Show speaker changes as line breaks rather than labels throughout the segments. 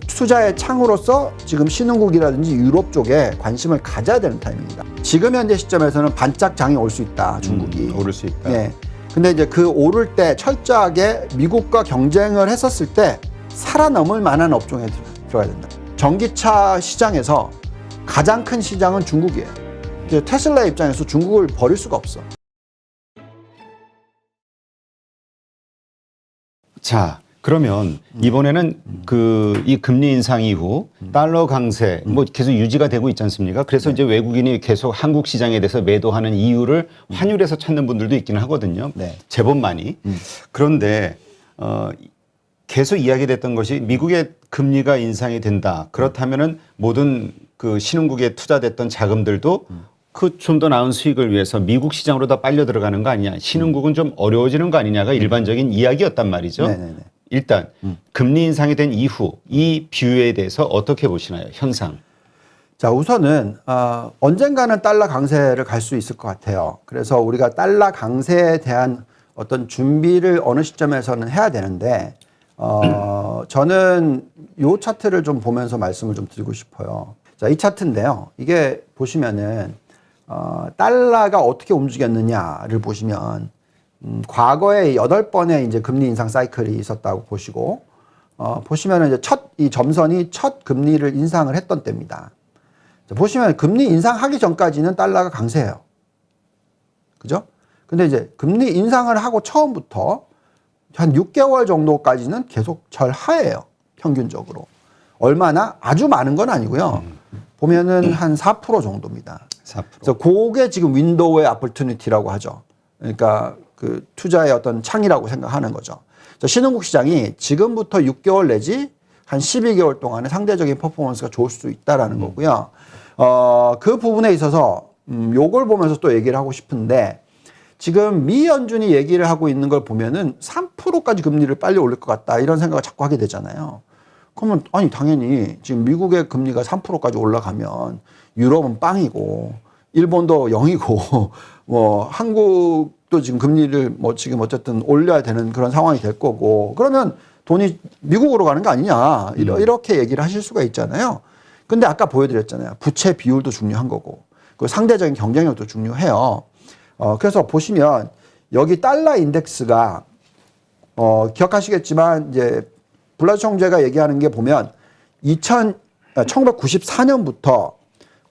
투자의 창으로서 지금 신흥국이라든지 유럽 쪽에 관심을 가져야 되는 타이밍입니다. 지금 현재 시점에서는 반짝장이 올 수 있다, 중국이.
오를 수 있다.
네. 근데 이제 그 오를 때 철저하게 미국과 경쟁을 했었을 때 살아남을 만한 업종에 들어가야 된다. 전기차 시장에서 가장 큰 시장은 중국이에요. 이제 테슬라 입장에서 중국을 버릴 수가 없어.
자, 그러면 이번에는 이 금리 인상 이후 달러 강세 뭐 계속 유지가 되고 있지 않습니까? 그래서 이제 외국인이 계속 한국 시장에 대해서 매도하는 이유를 환율에서 찾는 분들도 있기는 하거든요.
네.
제법 많이. 그런데 계속 이야기됐던 것이 미국의 금리가 인상이 된다. 그렇다면은 모든 그 신흥국에 투자됐던 자금들도 그 좀 더 나은 수익을 위해서 미국 시장으로 다 빨려 들어가는 거 아니냐. 신흥국은 좀 어려워지는 거 아니냐가 일반적인 이야기였단 말이죠.
네네네.
일단 금리 인상이 된 이후 이 비율에 대해서 어떻게 보시나요? 현상.
자, 우선은 언젠가는 달러 강세를 갈 수 있을 것 같아요. 그래서 우리가 달러 강세에 대한 어떤 준비를 어느 시점에서는 해야 되는데 저는 이 차트를 좀 보면서 말씀을 좀 드리고 싶어요. 자, 이 차트인데요. 이게 보시면은 달러가 어떻게 움직였느냐를 보시면 과거에 8번의 이제 금리 인상 사이클이 있었다고 보시고 보시면은 이제 이 점선이 첫 금리를 인상을 했던 때입니다. 자, 보시면 금리 인상하기 전까지는 달러가 강세예요. 그죠? 근데 이제 금리 인상을 하고 처음부터 한 6개월 정도까지는 계속 절하예요. 평균적으로. 얼마나? 아주 많은 건 아니고요. 보면은 한 4% 정도입니다.
4%.
그래서 그게 지금 윈도우의 어퍼튜니티라고 하죠. 그러니까 그 투자의 어떤 창이라고 생각하는 거죠. 신흥국 시장이 지금부터 6개월 내지 한 12개월 동안에 상대적인 퍼포먼스가 좋을 수 있다라는 거고요. 그 부분에 있어서 요걸 보면서 또 얘기를 하고 싶은데 지금 미 연준이 얘기를 하고 있는 걸 보면은 3%까지 금리를 빨리 올릴 것 같다 이런 생각을 자꾸 하게 되잖아요. 그러면 아니 당연히 지금 미국의 금리가 3%까지 올라가면 유럽은 빵이고 일본도 0이고 뭐 한국도 지금 금리를 뭐 지금 어쨌든 올려야 되는 그런 상황이 될 거고 그러면 돈이 미국으로 가는 거 아니냐 이렇게 얘기를 하실 수가 있잖아요. 근데 아까 보여드렸잖아요. 부채 비율도 중요한 거고 그 상대적인 경쟁력도 중요해요. 그래서 보시면 여기 달러 인덱스가 기억하시겠지만 이제 블라드 총재가 얘기하는 게 보면 1994년부터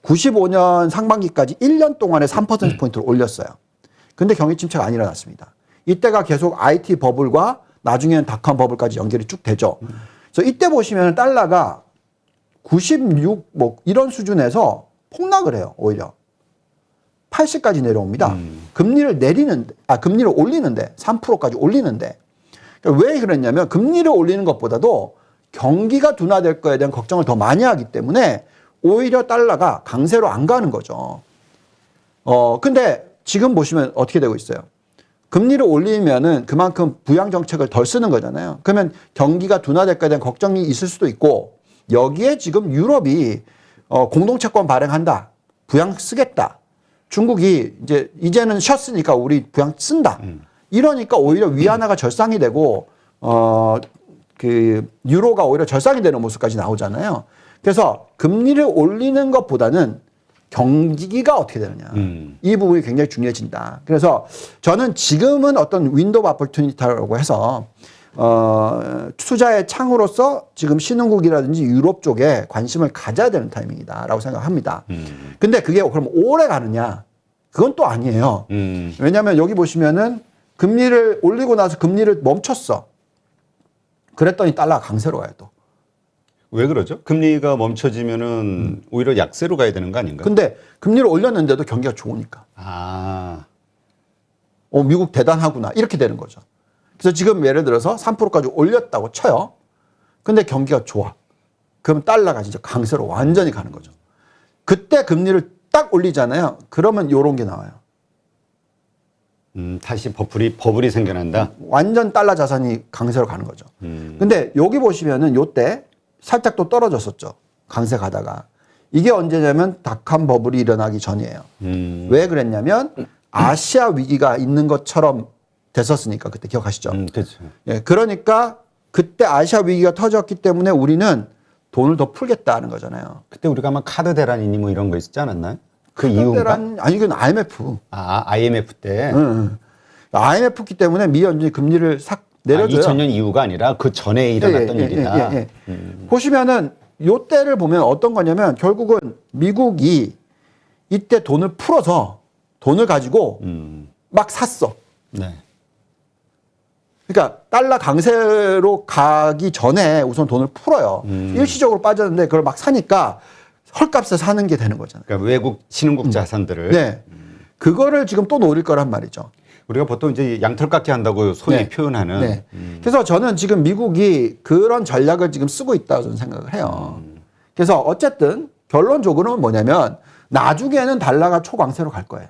95년 상반기까지 1년 동안에 3%포인트를 올렸어요. 근데 경기 침체가 안 일어났습니다. 이때가 계속 IT 버블과 나중에는 닷컴 버블까지 연결이 쭉 되죠. 그래서 이때 보시면 달러가 96 뭐 이런 수준에서 폭락을 해요. 오히려 80까지 내려옵니다. 금리를 올리는데 3%까지 올리는데 그러니까 왜 그랬냐면 금리를 올리는 것보다도 경기가 둔화될 거에 대한 걱정을 더 많이 하기 때문에 오히려 달러가 강세로 안 가는 거죠. 근데 지금 보시면 어떻게 되고 있어요? 금리를 올리면은 그만큼 부양 정책을 덜 쓰는 거잖아요. 그러면 경기가 둔화될 거에 대한 걱정이 있을 수도 있고 여기에 지금 유럽이 공동채권 발행한다. 부양 쓰겠다. 중국이 이제는 쉬었으니까 우리 부양 쓴다. 이러니까 오히려 위안화가 절상이 되고 그 유로가 오히려 절상이 되는 모습까지 나오잖아요. 그래서 금리를 올리는 것보다는 경기가 어떻게 되느냐. 이 부분이 굉장히 중요해진다. 그래서 저는 지금은 어떤 윈도우 어퍼튜니티라고 해서 투자의 창으로서 지금 신흥국이라든지 유럽 쪽에 관심을 가져야 되는 타이밍이다라고 생각합니다. 근데 그게 그럼 오래 가느냐? 그건 또 아니에요. 왜냐하면 여기 보시면은 금리를 올리고 나서 금리를 멈췄어. 그랬더니 달러가 강세로 가요 또.
왜 그러죠? 금리가 멈춰지면은 오히려 약세로 가야 되는 거 아닌가?
근데 금리를 올렸는데도 경기가 좋으니까. 미국 대단하구나. 이렇게 되는 거죠. 그래서 지금 예를 들어서 3%까지 올렸다고 쳐요. 근데 경기가 좋아. 그럼 달러가 진짜 강세로 완전히 가는 거죠. 그때 금리를 딱 올리잖아요. 그러면 요런 게 나와요.
다시 버블이 생겨난다.
완전 달러 자산이 강세로 가는 거죠. 근데 여기 보시면은 요때 살짝 또 떨어졌었죠. 강세 가다가. 이게 언제냐면 닷컴 버블이 일어나기 전이에요. 왜 그랬냐면 아시아 위기가 있는 것처럼 됐었으니까 그때 기억하시죠?
그렇죠.
예, 그러니까 그때 아시아 위기가 터졌기 때문에 우리는 돈을 더 풀겠다는 거잖아요.
그때 우리가 아마 카드 대란이니 뭐 이런 거 있었지 않았나요? 그 이유가
아니 이건 IMF.
IMF 때
IMF기 때문에 미 연준이 금리를 싹 내려줘요.
2000년 이후가 아니라 그 전에 일어났던 일이다.
보시면은 요 때를 보면 어떤 거냐면 결국은 미국이 이때 돈을 풀어서 돈을 가지고 막 샀어.
네.
그러니까 달러 강세로 가기 전에 우선 돈을 풀어요. 일시적으로 빠졌는데 그걸 막 사니까 헐값에 사는 게 되는 거잖아요.
그러니까 외국 신흥국 자산들을
네. 그거를 지금 또 노릴 거란 말이죠.
우리가 보통 이제 양털깎기 한다고 소위
네.
표현하는.
네. 그래서 저는 지금 미국이 그런 전략을 지금 쓰고 있다고 저는 생각을 해요. 그래서 어쨌든 결론적으로는 뭐냐면 나중에는 달러가 초강세로 갈 거예요.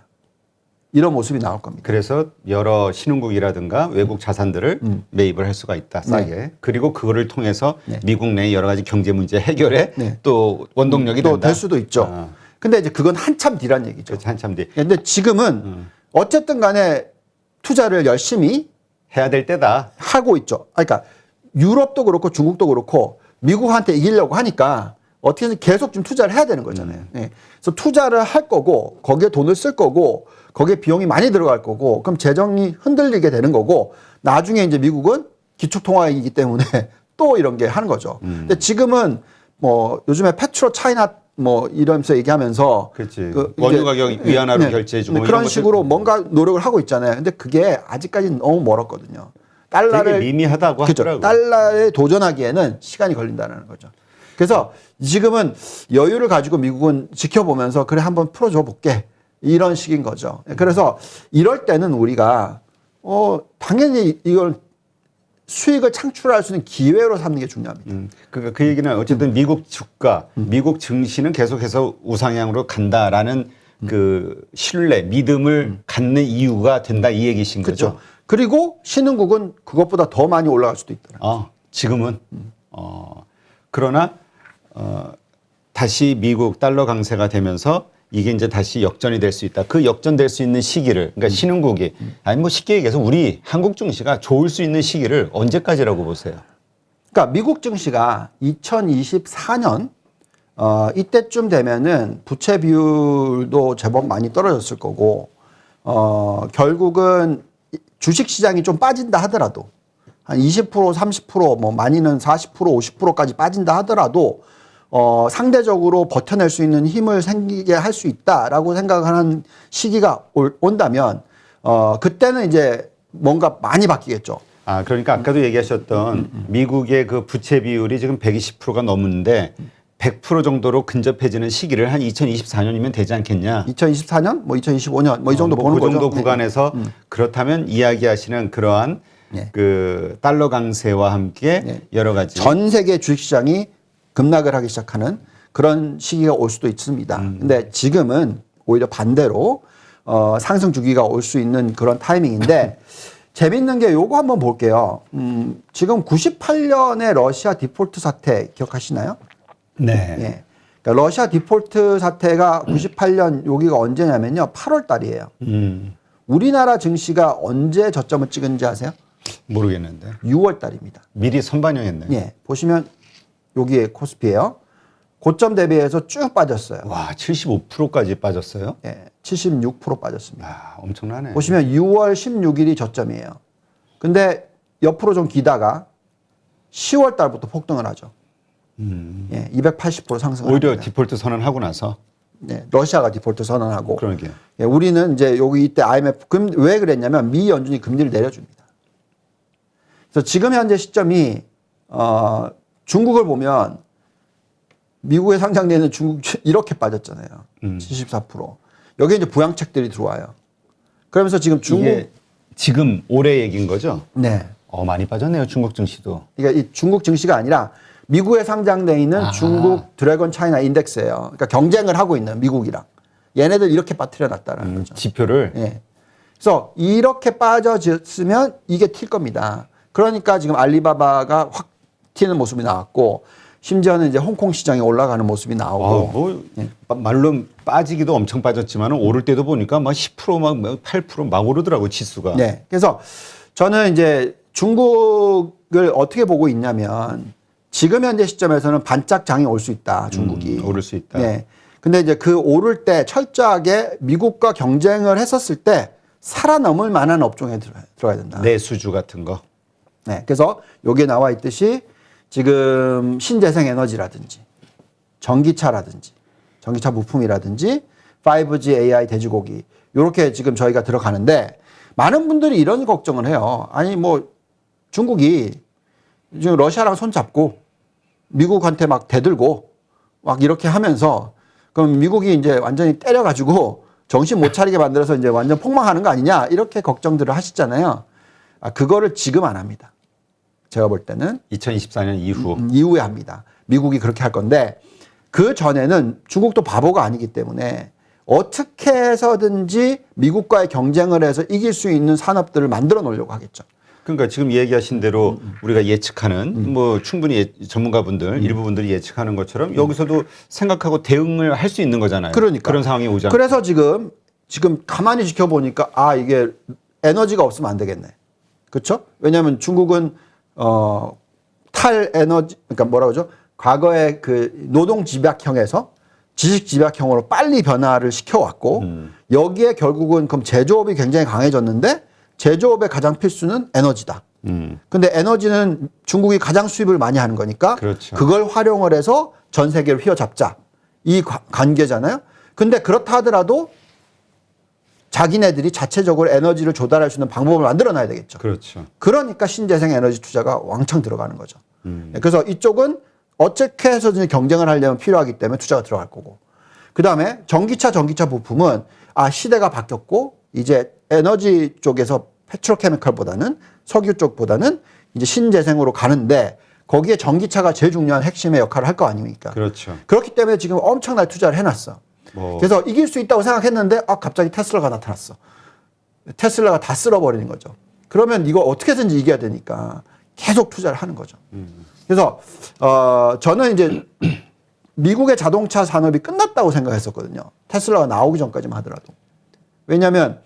이런 모습이 나올 겁니다.
그래서 여러 신흥국이라든가 외국 자산들을 매입을 할 수가 있다, 싸게. 그리고 그거를 통해서 미국 내 여러 가지 경제 문제 해결에 또 원동력이
또
된다.
될 수도 있죠. 근데 이제 그건 한참 뒤란 얘기죠.
그렇지, 한참 뒤.
근데 지금은 어쨌든 간에 투자를 열심히
해야 될 때다.
하고 있죠. 그러니까 유럽도 그렇고 중국도 그렇고 미국한테 이기려고 하니까 어떻게든 계속 좀 투자를 해야 되는 거잖아요. 예. 그래서 투자를 할 거고 거기에 돈을 쓸 거고 거기에 비용이 많이 들어갈 거고 그럼 재정이 흔들리게 되는 거고 나중에 이제 미국은 기축통화이기 때문에 또 이런 게 하는 거죠. 근데 지금은 뭐 요즘에 페트로 차이나 뭐 이러면서 얘기하면서
그렇지.
그
원유
이제
가격 위안화로 결제해주고
그런
이런
식으로
것들.
뭔가 노력을 하고 있잖아요. 근데 그게 아직까지는 너무 멀었거든요.
되게
달러를
미미하다고
그렇죠.
하더라고요.
달러에 도전하기에는 시간이 걸린다는 거죠. 그래서 지금은 여유를 가지고 미국은 지켜보면서 그래 한번 풀어줘 볼게 이런 식인 거죠. 그래서 이럴 때는 우리가 당연히 이걸 수익을 창출할 수 있는 기회로 삼는 게 중요합니다.
그 얘기는 어쨌든 미국 주가, 미국 증시는 계속해서 우상향으로 간다라는 그 신뢰, 믿음을 갖는 이유가 된다 이 얘기신 거죠.
그렇죠. 그리고 신흥국은 그것보다 더 많이 올라갈 수도 있더라.
지금은 그러나 다시 미국 달러 강세가 되면서 이게 이제 다시 역전이 될 수 있다. 그 역전될 수 있는 시기를, 그러니까 신흥국이, 아니 뭐 쉽게 얘기해서 우리 한국 증시가 좋을 수 있는 시기를 언제까지라고 보세요?
그러니까 미국 증시가 2024년 이때쯤 되면은 부채 비율도 제법 많이 떨어졌을 거고 결국은 주식 시장이 좀 빠진다 하더라도 한 20%, 30%, 뭐 많이는 40%, 50%까지 빠진다 하더라도 상대적으로 버텨낼 수 있는 힘을 생기게 할 수 있다라고 생각하는 시기가 온다면 그때는 이제 뭔가 많이 바뀌겠죠.
그러니까 아까도 얘기하셨던 미국의 그 부채 비율이 지금 120%가 넘는데 100% 정도로 근접해지는 시기를 한 2024년이면 되지 않겠냐?
2024년, 뭐 2025년, 뭐 이 정도 보는
그
거죠.
정도 구간에서 그렇다면 이야기하시는 그러한 그 달러 강세와 함께 여러 가지
전 세계 주식시장이 급락을 하기 시작하는 그런 시기가 올 수도 있습니다. 근데 지금은 오히려 반대로 상승 주기가 올 수 있는 그런 타이밍인데 재밌는 게 요거 한번 볼게요. 지금 98년에 러시아 디폴트 사태 기억하시나요?
네.
예. 그러니까 러시아 디폴트 사태가 98년 여기가 언제냐면요. 8월 달이에요. 우리나라 증시가 언제 저점을 찍은지 아세요?
모르겠는데.
6월 달입니다.
미리 선반영했네.
예. 보시면 여기에 코스피예요. 고점 대비해서 쭉 빠졌어요.
와, 75%까지 빠졌어요?
예. 76% 빠졌습니다.
엄청나네.
보시면 6월 16일이 저점이에요. 근데 옆으로 좀 기다가 10월 달부터 폭등을 하죠. 예, 280% 상승을
오히려
합니다.
디폴트 선언하고 나서.
네, 러시아가 디폴트 선언하고.
그러게요.
예, 우리는 이제 여기 이때 IMF 왜 그랬냐면 미 연준이 금리를 내려줍니다. 그래서 지금 현재 시점이 중국을 보면 미국에 상장되는 중국 이렇게 빠졌잖아요. 74%. 여기 이제 부양책들이 들어와요. 그러면서 지금 중국
이게 지금 올해 얘기인 거죠?
네.
많이 빠졌네요, 중국 증시도.
그러니까 이 중국 증시가 아니라 미국에 상장돼 있는 중국 드래곤 차이나 인덱스예요. 그러니까 경쟁을 하고 있는 미국이랑 얘네들 이렇게 빠뜨려 놨다라는 거죠.
지표를.
예. 그래서 이렇게 빠져졌으면 이게 튈 겁니다. 그러니까 지금 알리바바가 확 튀는 모습이 나왔고 심지어는 이제 홍콩 시장에 올라가는 모습이 나오고.
말로 빠지기도 엄청 빠졌지만 오를 때도 보니까 막 10% 막 8% 막 오르더라고 지수가.
네. 그래서 저는 이제 중국을 어떻게 보고 있냐면 지금 현재 시점에서는 반짝장이 올 수 있다. 중국이.
오를 수 있다.
네. 근데 이제 그 오를 때 철저하게 미국과 경쟁을 했었을 때 살아남을 만한 업종에 들어가야 된다.
내수주 같은 거.
네. 그래서 여기에 나와 있듯이 지금 신재생 에너지라든지 전기차라든지 전기차 부품이라든지 5G AI 돼지고기 이렇게 지금 저희가 들어가는데 많은 분들이 이런 걱정을 해요. 아니 뭐 중국이 지금 러시아랑 손잡고 미국한테 막 대들고 막 이렇게 하면서 그럼 미국이 이제 완전히 때려가지고 정신 못 차리게 만들어서 이제 완전 폭망하는 거 아니냐 이렇게 걱정들을 하시잖아요. 그거를 지금 안 합니다. 제가 볼 때는
2024년 이후.
이후에 합니다. 미국이 그렇게 할 건데 그 전에는 중국도 바보가 아니기 때문에 어떻게 해서든지 미국과의 경쟁을 해서 이길 수 있는 산업들을 만들어 놓으려고 하겠죠.
그러니까 지금 얘기하신 대로 우리가 예측하는 뭐 충분히 전문가분들 일부 분들이 예측하는 것처럼 여기서도 생각하고 대응을 할 수 있는 거잖아요.
그러니까.
그런 상황이 오잖아요.
그래서 지금 가만히 지켜보니까 이게 에너지가 없으면 안 되겠네. 그렇죠? 왜냐하면 중국은 탈에너지 그러니까 뭐라 그러죠? 과거에 그 노동 집약형에서 지식 집약형으로 빨리 변화를 시켜왔고 여기에 결국은 그럼 제조업이 굉장히 강해졌는데 제조업의 가장 필수는 에너지다. 근데 에너지는 중국이 가장 수입을 많이 하는 거니까
그렇죠.
그걸 활용을 해서 전 세계를 휘어잡자. 이 관계잖아요. 근데 그렇다 하더라도 자기네들이 자체적으로 에너지를 조달할 수 있는 방법을 만들어 놔야 되겠죠.
그렇죠.
그러니까 신재생 에너지 투자가 왕창 들어가는 거죠. 그래서 이쪽은 어떻게 해서든 경쟁을 하려면 필요하기 때문에 투자가 들어갈 거고. 그다음에 전기차 부품은 시대가 바뀌었고 이제 에너지 쪽에서 페트로케미컬보다는 석유 쪽보다는 이제 신재생으로 가는데 거기에 전기차가 제일 중요한 핵심의 역할을 할 거 아닙니까?
그렇죠.
그렇기 때문에 지금 엄청나게 투자를 해놨어. 그래서 이길 수 있다고 생각했는데 갑자기 테슬라가 나타났어. 테슬라가 다 쓸어버리는 거죠. 그러면 이거 어떻게든지 이겨야 되니까 계속 투자를 하는 거죠. 그래서 저는 이제 미국의 자동차 산업이 끝났다고 생각했었거든요. 테슬라가 나오기 전까지만 하더라도. 왜냐하면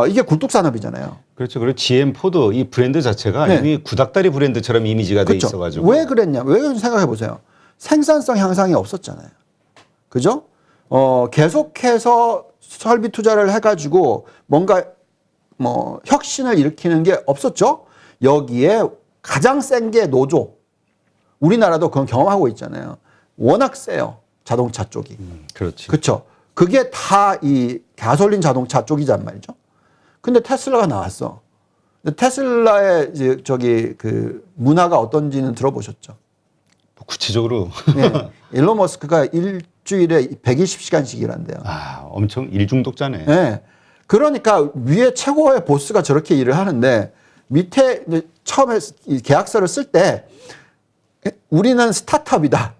이게 굴뚝 산업이잖아요.
그렇죠. 그리고 GM, 포드 이 브랜드 자체가
네.
이미 구닥다리 브랜드처럼 이미지가 돼
그렇죠.
있어가지고.
왜 그랬냐? 왜 그런지 생각해 보세요. 생산성 향상이 없었잖아요. 그죠? 계속해서 설비 투자를 해가지고 뭔가 혁신을 일으키는 게 없었죠. 여기에 가장 센 게 노조. 우리나라도 그건 경험하고 있잖아요. 워낙 세요. 자동차 쪽이.
그렇지.
그렇죠. 그게 다 이 가솔린 자동차 쪽이란 말이죠. 근데 테슬라가 나왔어. 근데 테슬라의 그 문화가 어떤지는 들어보셨죠?
구체적으로.
네. 일론 머스크가 일주일에 120시간씩 일한대요.
엄청 일중독자네.
네. 그러니까 위에 최고의 보스가 저렇게 일을 하는데 밑에 처음에 계약서를 쓸 때 우리는 스타트업이다.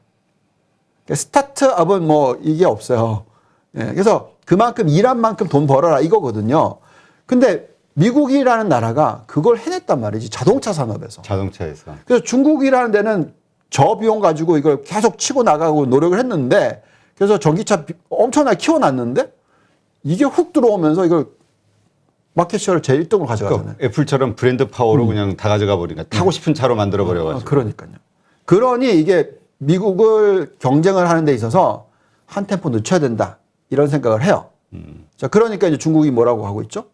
스타트업은 이게 없어요. 그래서 그만큼 일한 만큼 돈 벌어라 이거거든요. 근데 미국이라는 나라가 그걸 해냈단 말이지. 자동차 산업에서.
자동차에서.
그래서 중국이라는 데는 저 비용 가지고 이걸 계속 치고 나가고 노력을 했는데 그래서 전기차 엄청나게 키워놨는데 이게 훅 들어오면서 이걸 마켓시어를 제 1등으로 가져가잖아요.
그러니까 애플처럼 브랜드 파워로 그냥 다 가져가 버리니까 타고 싶은 차로 만들어 버려가지고.
그러니까요. 그러니 이게 미국을 경쟁을 하는 데 있어서 한 템포 늦춰야 된다. 이런 생각을 해요. 자, 그러니까 이제 중국이 뭐라고 하고 있죠?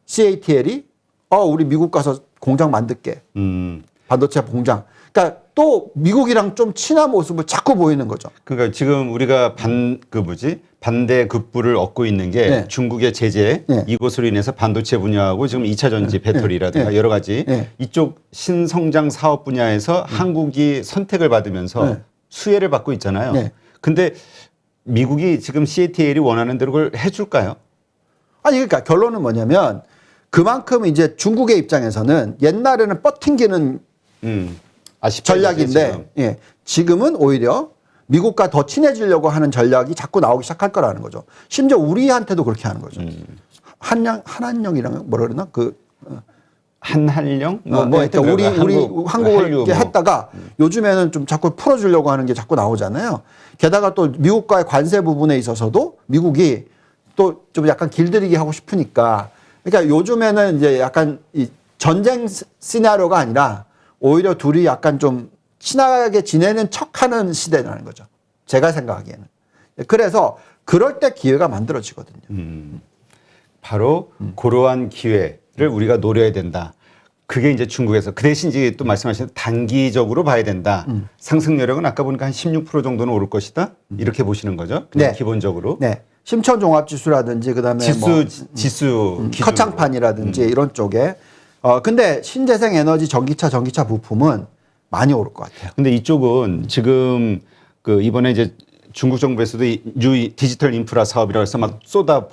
CATL이 우리 미국 가서 공장 만들게. 반도체 공장. 그러니까 또 미국이랑 좀 친한 모습을 자꾸 보이는 거죠.
그러니까 지금 우리가 반대 급부를 얻고 있는 게
네.
중국의 제재
네.
이것으로 인해서 반도체 분야하고 지금 2차 전지 배터리라든가
네.
여러 가지
네.
이쪽 신성장 사업 분야에서 한국이 선택을 받으면서
네.
수혜를 받고 있잖아요.
네.
근데 미국이 지금 CATL이 원하는 대로 그걸 해줄까요?
아니 그러니까 결론은 뭐냐면 그만큼 이제 중국의 입장에서는 옛날에는 뻗팅기는 전략인데 지금은 오히려 미국과 더 친해지려고 하는 전략이 자꾸 나오기 시작할 거라는 거죠. 심지어 우리한테도 그렇게 하는 거죠. 한한령이랑 뭐라 그러나
한한령?
그러니까 우리 한국을 이렇게 했다가 요즘에는 좀 자꾸 풀어주려고 하는 게 자꾸 나오잖아요. 게다가 또 미국과의 관세 부분에 있어서도 미국이 또 좀 약간 길들이기 하고 싶으니까 그러니까 요즘에는 이제 약간 이 전쟁 시나리오가 아니라 오히려 둘이 약간 좀 친하게 지내는 척하는 시대라는 거죠. 제가 생각하기에는. 그래서 그럴 때 기회가 만들어지거든요.
바로 그러한 기회를 우리가 노려야 된다. 그게 이제 중국에서 그 대신 이제 또 말씀하신 단기적으로 봐야 된다. 상승 여력은 아까 보니까 한 16% 정도는 오를 것이다. 이렇게 보시는 거죠. 그냥
네.
기본적으로.
네. 심천 종합 지수라든지 그다음에
지수 기준으로.
커창판이라든지 이런 쪽에 근데 신재생 에너지 전기차 부품은 많이 오를 것 같아요.
근데 이쪽은 지금 그 이번에 이제 중국 정부에서도 이 뉴 디지털 인프라 사업이라고 해서 막 쏟아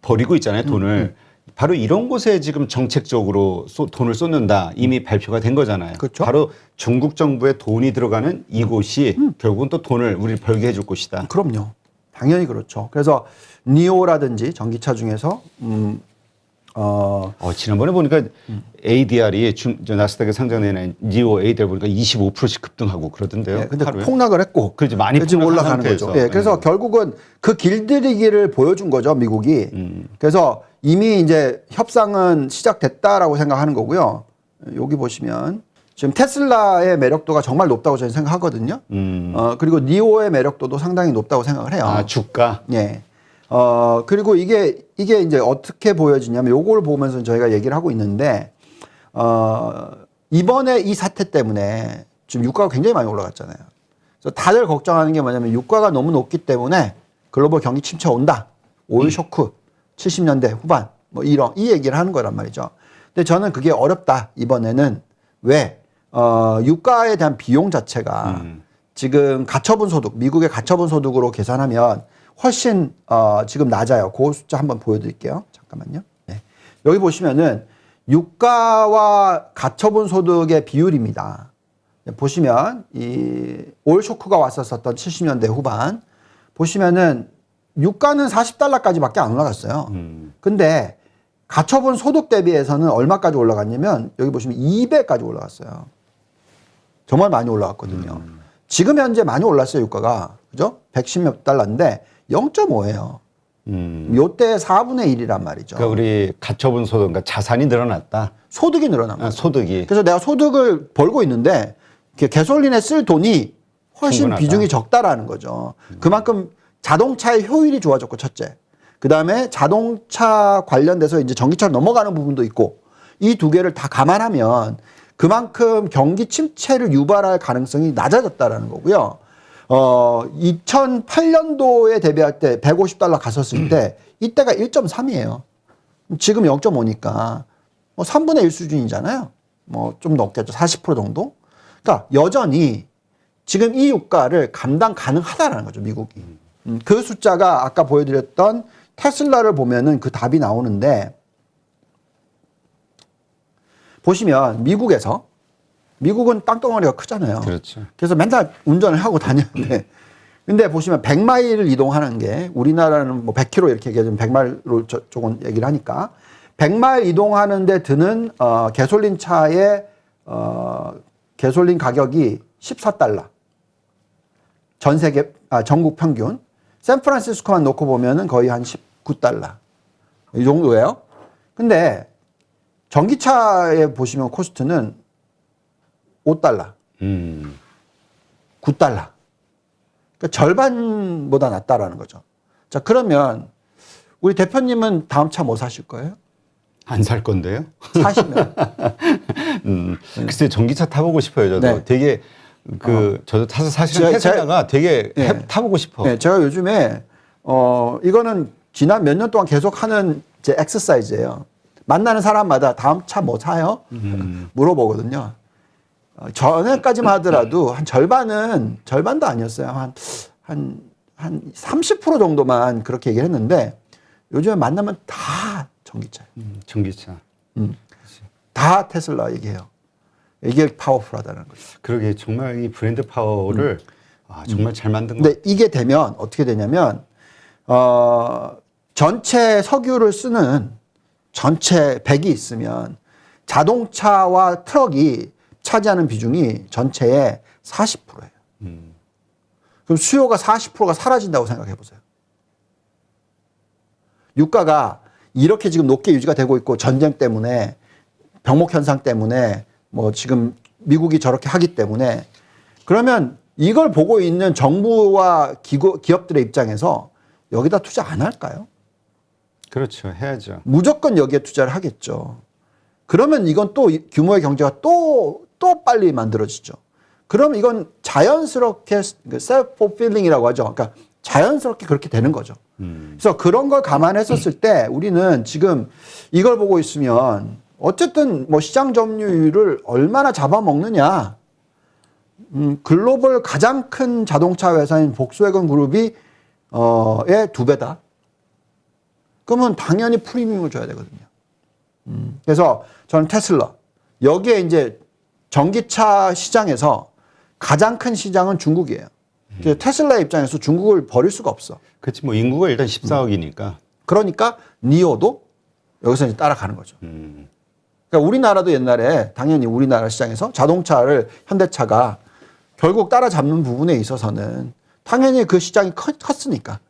버리고 있잖아요, 돈을. 바로 이런 곳에 지금 정책적으로 돈을 쏟는다. 이미 발표가 된 거잖아요.
그렇죠.
바로 중국 정부의 돈이 들어가는 이곳이 결국은 또 돈을 우리를 벌게 해줄 곳이다.
그럼요. 당연히 그렇죠. 그래서 니오라든지 전기차 중에서
지난번에 보니까 ADR이 나스닥에 상장되는 니오 ADR 보니까 25%씩 급등하고 그러던데요.
네, 근데
하루에.
폭락을 했고
그렇지, 많이
지금
폭락한
올라가는
상태에서.
거죠. 예, 그래서 결국은 그 길들이기를 보여준 거죠, 미국이. 그래서 이미 이제 협상은 시작됐다라고 생각하는 거고요. 여기 보시면 지금 테슬라의 매력도가 정말 높다고 저는 생각하거든요. 그리고 니오의 매력도도 상당히 높다고 생각을 해요.
아, 주가.
예. 그리고 이게 이제 어떻게 보여지냐면 요걸 보면서 저희가 얘기를 하고 있는데, 이번에 이 사태 때문에 지금 유가가 굉장히 많이 올라갔잖아요. 그래서 다들 걱정하는 게 뭐냐면 유가가 너무 높기 때문에 글로벌 경기 침체 온다. 오일 쇼크, 70년대 후반, 뭐 이 얘기를 하는 거란 말이죠. 근데 저는 그게 어렵다, 이번에는. 왜? 유가에 대한 비용 자체가 지금 가처분 소득, 미국의 가처분 소득으로 계산하면 훨씬 지금 낮아요. 그 숫자 한번 보여드릴게요. 잠깐만요. 네. 여기 보시면은 유가와 가처분 소득의 비율입니다. 보시면 이 오일 쇼크가 왔었던 70년대 후반 보시면은 유가는 40달러까지밖에 안 올라갔어요. 근데 가처분 소득 대비해서는 얼마까지 올라갔냐면 여기 보시면 2배까지 올라갔어요. 정말 많이 올라갔거든요. 지금 현재 많이 올랐어요, 유가가. 그죠? 110몇 달러인데 0.5예요. 요때 4분의 1이란 말이죠.
그러니까 우리 가처분 소득, 그러니까 자산이 늘어났다.
소득이 늘어난 거예요.
소득이.
그래서 내가 소득을 벌고 있는데 개솔린에 쓸 돈이 훨씬
충분하다.
비중이 적다라는 거죠. 그만큼 자동차의 효율이 좋아졌고, 첫째. 그 다음에 자동차 관련돼서 이제 전기차로 넘어가는 부분도 있고, 이 두 개를 다 감안하면 그만큼 경기 침체를 유발할 가능성이 낮아졌다라는 거고요. 2008년도에 대비할 때 150달러 갔었을 때 이때가 1.3이에요. 지금 0.5니까 뭐 3분의 1 수준이잖아요. 뭐 좀 넘겠죠. 40% 정도. 그러니까 여전히 지금 이 유가를 감당 가능하다라는 거죠, 미국이. 그 숫자가 아까 보여드렸던 테슬라를 보면은 그 답이 나오는데, 보시면 미국은 땅덩어리가 크잖아요.
그렇죠.
그래서 맨날 운전을 하고 다녔는데, 근데 보시면 100마일을 이동하는 게, 우리나라는 뭐 100km 이렇게 얘기하면 100마일로 조금 얘기를 하니까, 100마일 이동하는데 드는 개솔린 차의 개솔린 가격이 14달러. 전 세계 전국 평균. 샌프란시스코만 놓고 보면은 거의 한 19달러. 이 정도예요. 근데 전기차에 보시면 코스트는 5달러. 9달러. 그러니까 절반보다 낫다라는 거죠. 자, 그러면 우리 대표님은 다음 차 뭐 사실 거예요?
안 살 건데요?
사시면.
글쎄 전기차 타보고 싶어요. 저도
네.
되게 저도 타서 사실은 테슬라가 되게
네.
타보고 싶어.
네, 제가 요즘에 이거는 지난 몇 년 동안 계속 하는 제 엑서사이즈예요. 만나는 사람마다 다음 차 뭐 사요? 물어보거든요. 전에까지만 하더라도 한 절반도 아니었어요. 한 30% 정도만 그렇게 얘기를 했는데 요즘에 만나면 다 전기차예요.
전기차.
다 테슬라 얘기해요. 이게 파워풀하다는 거죠.
그러게 정말 이 브랜드 파워를 정말 잘 만든 거.
근데 이게 되면 어떻게 되냐면 전체 석유를 쓰는 전체 100이 있으면 자동차와 트럭이 차지하는 비중이 전체의 40%예요. 그럼 수요가 40%가 사라진다고 생각해 보세요. 유가가 이렇게 지금 높게 유지가 되고 있고 전쟁 때문에 병목 현상 때문에 뭐 지금 미국이 저렇게 하기 때문에 그러면 이걸 보고 있는 정부와 기업들의 입장에서 여기다 투자 안 할까요?
그렇죠. 해야죠.
무조건 여기에 투자를 하겠죠. 그러면 이건 또 규모의 경제가 또 빨리 만들어지죠. 그럼 이건 자연스럽게 self-fulfilling이라고 하죠. 그러니까 자연스럽게 그렇게 되는 거죠. 그래서 그런 걸 감안했었을 때 우리는 지금 이걸 보고 있으면 어쨌든 뭐 시장 점유율을 얼마나 잡아먹느냐. 글로벌 가장 큰 자동차 회사인 복스웨건 그룹이 의 2배다. 그러면 당연히 프리미엄을 줘야 되거든요. 그래서 저는 테슬라 여기에 이제 전기차 시장에서 가장 큰 시장은 중국이에요. 그래서 테슬라의 입장에서 중국을 버릴 수가 없어.
그렇지 뭐 인구가 일단 14억이니까.
그러니까 니오도 여기서 이제 따라가는 거죠. 그러니까 우리나라도 옛날에 당연히 우리나라 시장에서 자동차를 현대차가 결국 따라잡는 부분에 있어서는 당연히 그 시장이 컸으니까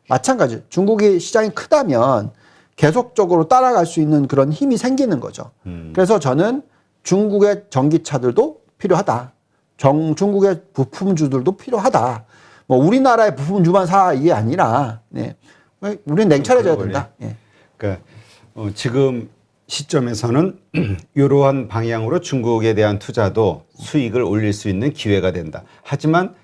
마찬가지. 중국이 시장이 크다면 계속적으로 따라갈 수 있는 그런 힘이 생기는 거죠. 그래서 저는 중국의 전기차들도 필요하다. 중국의 부품주들도 필요하다. 뭐 우리나라의 부품주만 사 이게 아니라, 네. 우리는 냉철해져야 된다. 예.
그러니까 지금 시점에서는 이러한 방향으로 중국에 대한 투자도 수익을 올릴 수 있는 기회가 된다. 하지만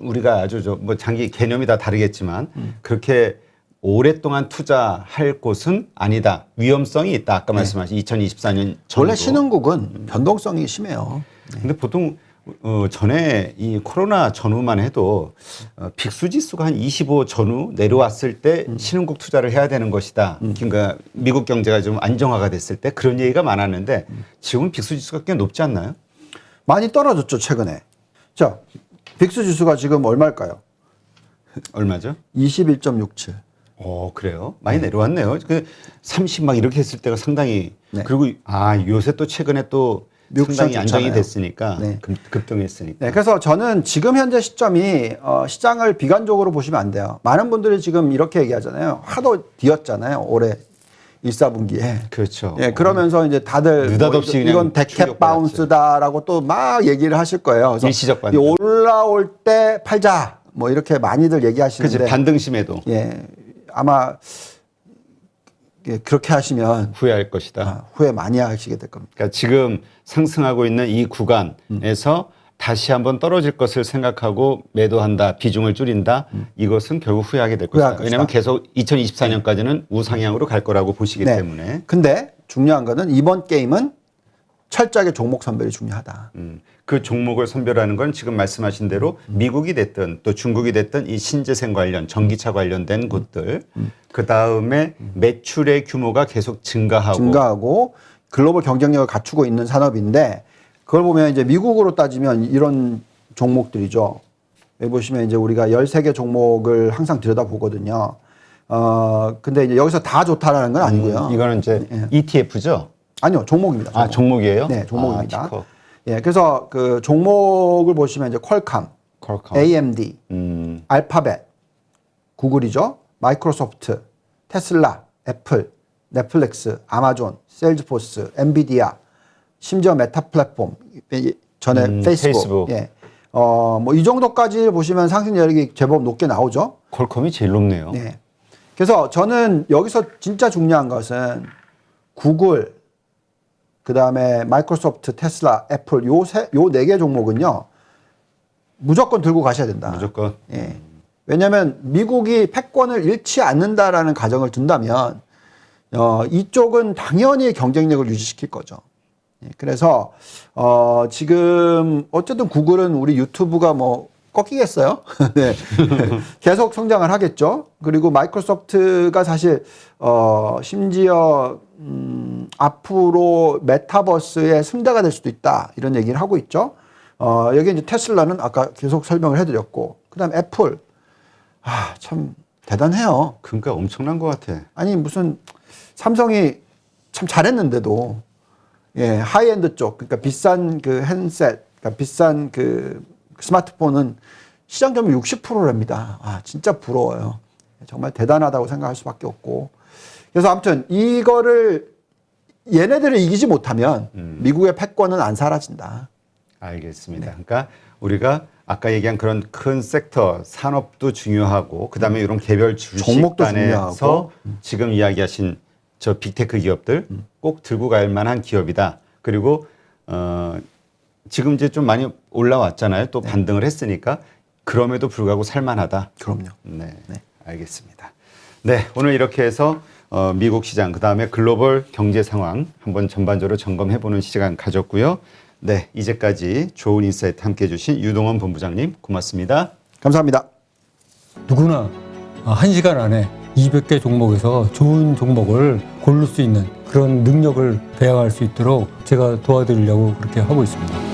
우리가 아주 뭐 장기 개념이 다 다르겠지만 그렇게 오랫동안 투자할 곳은 아니다. 위험성이 있다. 아까 말씀하신 2024년 전도.
원래 신흥국은 변동성이 심해요.
근데 보통 전에 이 코로나 전후만 해도 빅수 지수가 한 25 전후 내려왔을 때 신흥국 투자를 해야 되는 것이다. 그러니까 미국 경제가 좀 안정화가 됐을 때 그런 얘기가 많았는데 지금은 빅수 지수가 꽤 높지 않나요?
많이 떨어졌죠, 최근에. 자, 빅수 지수가 지금 얼마일까요?
얼마죠?
21.67.
그래요? 많이 내려왔네요. 그 30 막 이렇게 했을 때가 상당히
네.
그리고 요새 또 최근에 또
미국
상당히
시장
안정이
좋잖아요.
됐으니까
네.
급등했으니까.
네, 그래서 저는 지금 현재 시점이 시장을 비관적으로 보시면 안 돼요. 많은 분들이 지금 이렇게 얘기하잖아요. 하도 뒤었잖아요. 올해 1사분기에.
그렇죠.
예, 그러면서 이제 다들
느닷없이 그냥
이건 데캡
충격받았죠.
바운스다라고 또 막 얘기를 하실 거예요. 그래서
일시적
이
반등.
올라올 때 팔자 뭐 이렇게 많이들
그치
얘기하시는데
반등심에도
예, 아마 예, 그렇게 하시면
후회할 것이다.
후회 많이 하시게 될 겁니다.
그러니까 지금 상승하고 있는 이 구간에서 다시 한번 떨어질 것을 생각하고 매도한다, 비중을 줄인다. 이것은 결국 후회하게 될
후회할
것이다. 왜냐하면
것이다.
계속 2024년까지는 우상향으로 갈 거라고 보시기
네.
때문에.
근데 중요한 거는 이번 게임은 철저하게 종목 선별이 중요하다.
그 종목을 선별하는 건 지금 말씀하신 대로 미국이 됐든 또 중국이 됐든 이 신재생 관련, 전기차 관련된 곳들, 그 다음에 매출의 규모가 계속 증가하고
글로벌 경쟁력을 갖추고 있는 산업인데 그걸 보면 이제 미국으로 따지면 이런 종목들이죠. 여기 보시면 이제 우리가 13개 종목을 항상 들여다보거든요. 근데 이제 여기서 다 좋다라는 건 아니고요.
이거는 이제 ETF죠?
아니요, 종목입니다. 종목.
종목이에요?
네, 종목입니다.
티커.
예, 그래서 그 종목을 보시면 이제 퀄컴, AMD, 알파벳, 구글이죠. 마이크로소프트, 테슬라, 애플, 넷플릭스, 아마존, 세일즈포스, 엔비디아, 심지어 메타 플랫폼, 전에 페이스북. 예. 뭐 이 정도까지 보시면 상승률이 제법 높게 나오죠.
퀄컴이 제일 높네요.
네. 그래서 저는 여기서 진짜 중요한 것은 구글, 그 다음에 마이크로소프트, 테슬라, 애플 요 네 개 종목은요 무조건 들고 가셔야 된다.
무조건.
예. 왜냐하면 미국이 패권을 잃지 않는다라는 가정을 둔다면 이쪽은 당연히 경쟁력을 유지시킬 거죠. 예. 그래서 지금 어쨌든 구글은 우리 유튜브가 뭐 꺾이겠어요? 네. 계속 성장을 하겠죠. 그리고 마이크로소프트가 사실 심지어 앞으로 메타버스의 승자가 될 수도 있다 이런 얘기를 하고 있죠. 여기 이제 테슬라는 아까 계속 설명을 해드렸고, 그다음 애플 참 대단해요.
그러니까 엄청난 것 같아.
아니 무슨 삼성이 참 잘했는데도 예 하이엔드 쪽 그러니까 비싼 그 핸셋, 그러니까 비싼 그 스마트폰은 시장 점유율 60%랍니다. 진짜 부러워요. 정말 대단하다고 생각할 수밖에 없고. 그래서 아무튼 이거를 얘네들을 이기지 못하면 미국의 패권은 안 사라진다.
알겠습니다. 그러니까 우리가 아까 얘기한 그런 큰 섹터 산업도 중요하고 그다음에 이런 개별 주식
종목도
단에서
중요하고.
지금 이야기하신 저 빅테크 기업들 꼭 들고 갈 만한 기업이다. 그리고 지금 이제 좀 많이 올라왔잖아요. 또 반등을 했으니까 그럼에도 불구하고 살만하다.
그럼요.
네, 알겠습니다. 네, 오늘 이렇게 해서 미국 시장 그다음에 글로벌 경제 상황 한번 전반적으로 점검해보는 시간 가졌고요. 네, 이제까지 좋은 인사이트 함께해 주신 유동원 본부장님 고맙습니다.
감사합니다.
누구나 1시간 안에 200개 종목에서 좋은 종목을 고를 수 있는 그런 능력을 배양할 수 있도록 제가 도와드리려고 그렇게 하고 있습니다.